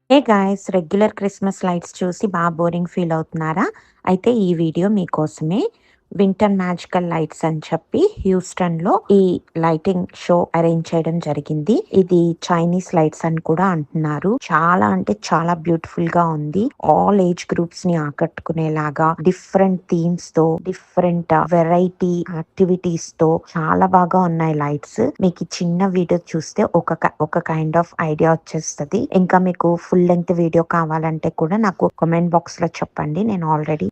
Hey guys, regular Christmas lights చూసి boring feel అవుతున్నారా? అయితే ఈ వీడియో మీకోసమే. వింటర్ మ్యాజికల్ లైట్స్ అని చెప్పి హ్యూస్టన్‌లో ఈ లైటింగ్ షో అరేంజ్ చేయడం జరిగింది. ఇది చైనీస్ లైట్స్ అని కూడా అంటున్నారు. చాలా అంటే చాలా బ్యూటిఫుల్‌గా ఉంది. ఆల్ ఏజ్ గ్రూప్స్‌ని ఆకట్టుకునేలాగా డిఫరెంట్ థీమ్స్‌తో, డిఫరెంట్ వెరైటీ యాక్టివిటీస్‌తో చాలా బాగా ఉన్నాయి లైట్స్. మీకు ఈ చిన్న వీడియో చూస్తే ఒక కైండ్ ఆఫ్ ఐడియా వచ్చేస్తది. ఇంకా మీకు ఫుల్ లెంగ్త్ వీడియో కావాలంటే కూడా నాకు కామెంట్ బాక్స్ లో చెప్పండి. నేను already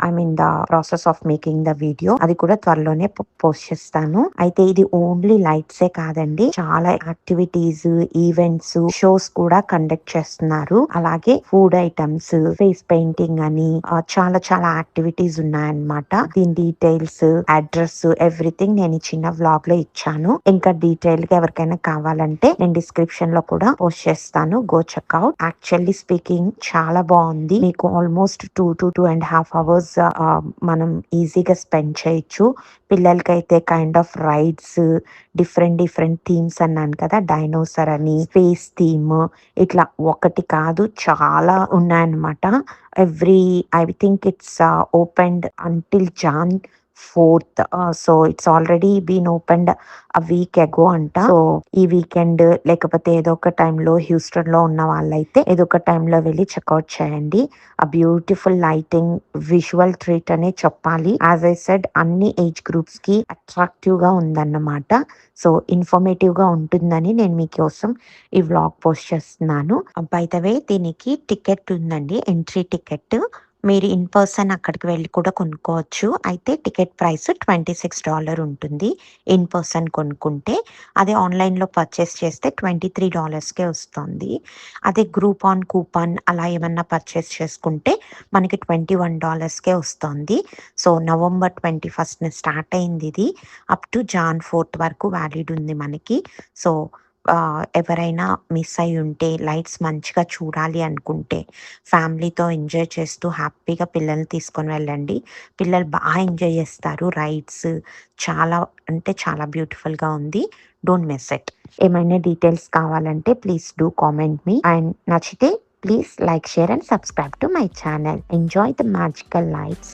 I mean the process of making the video అది కూడా త్వరలోనే పోస్ట్ చేస్తాను. అయితే ఇది ఓన్లీ లైట్సే కాదండి, చాలా యాక్టివిటీస్, ఈవెంట్స్, షోస్ కూడా కండక్ట్ చేస్తున్నారు. అలాగే ఫుడ్ ఐటమ్స్, ఫేస్ పెయింటింగ్ అని చాలా చాలా యాక్టివిటీస్ ఉన్నాయన్నమాట. దీని డీటెయిల్స్, అడ్రస్, ఎవ్రీథింగ్ నేను ఈ చిన్న వ్లాగ్ లో ఇచ్చాను. ఇంకా డీటెయిల్ గా ఎవరికైనా కావాలంటే నేను డిస్క్రిప్షన్ లో కూడా పోస్ట్ చేస్తాను. Go checkout. యాక్చువల్లీ స్పీకింగ్ చాలా బాగుంది. మీకు ఆల్మోస్ట్ 2 to 2.5 hours మనం ఈజీగా స్పెండ్ చేయొచ్చు. పిల్లలకైతే kind of rides, different different themes అన్నాను కదా, డైనోసర్ అని, స్పేస్ థీమ్, ఇట్లా ఒకటి కాదు చాలా ఉన్నాయన్నమాట. Every I think it's opened until Jan 4th. So it's already been opened a week ago అంట. సో ఈ వీకెండ్ లేకపోతే ఏదో ఒక టైంలో హ్యూస్టన్ లో ఉన్న వాళ్ళైతే ఏదో ఒక టైంలో వెళ్ళి చెక్అవుట్ చేయండి. ఆ బ్యూటిఫుల్ లైటింగ్, విజువల్ ట్రీట్ అనే చెప్పాలి. యాజ్ ఐ సెడ్, అన్ని ఏజ్ గ్రూప్స్ కి అట్రాక్టివ్ గా ఉందన్నమాట. సో ఇన్ఫర్మేటివ్ గా ఉంటుందని నేను మీకోసం ఈ వ్లాగ్ పోస్ట్ చేస్తున్నాను. బై ద వే, దీనికి టికెట్ ఉందండి, ఎంట్రీ టికెట్. మీరు ఇన్ పర్సన్ అక్కడికి వెళ్ళి కూడా కొనుక్కోవచ్చు. అయితే టికెట్ ప్రైస్ $26 ఉంటుంది ఇన్ పర్సన్ కొనుక్కుంటే. అదే ఆన్లైన్లో పర్చేస్ చేస్తే $23కే వస్తుంది. అదే గ్రూప్ ఆన్ కూపన్ అలా ఏమన్నా పర్చేస్ చేసుకుంటే మనకి $21కే వస్తుంది. సో నవంబర్ 21st స్టార్ట్ అయింది ఇది. అప్ టు జాన్ 4th వరకు వ్యాలిడ్ ఉంది మనకి. సో ఎవరైనా మిస్ అయి ఉంటే, లైట్స్ మంచిగా చూడాలి అనుకుంటే, ఫ్యామిలీతో ఎంజాయ్ చేస్తూ హ్యాపీగా పిల్లల్ని తీసుకొని వెళ్ళండి. పిల్లలు బాగా ఎంజాయ్ చేస్తారు. రైడ్స్ చాలా అంటే చాలా బ్యూటిఫుల్గా ఉంది. Don't miss it. ఏమైనా డీటెయిల్స్ కావాలంటే please do comment me. And నచ్చితే please like, share and subscribe to my channel. Enjoy the magical lights.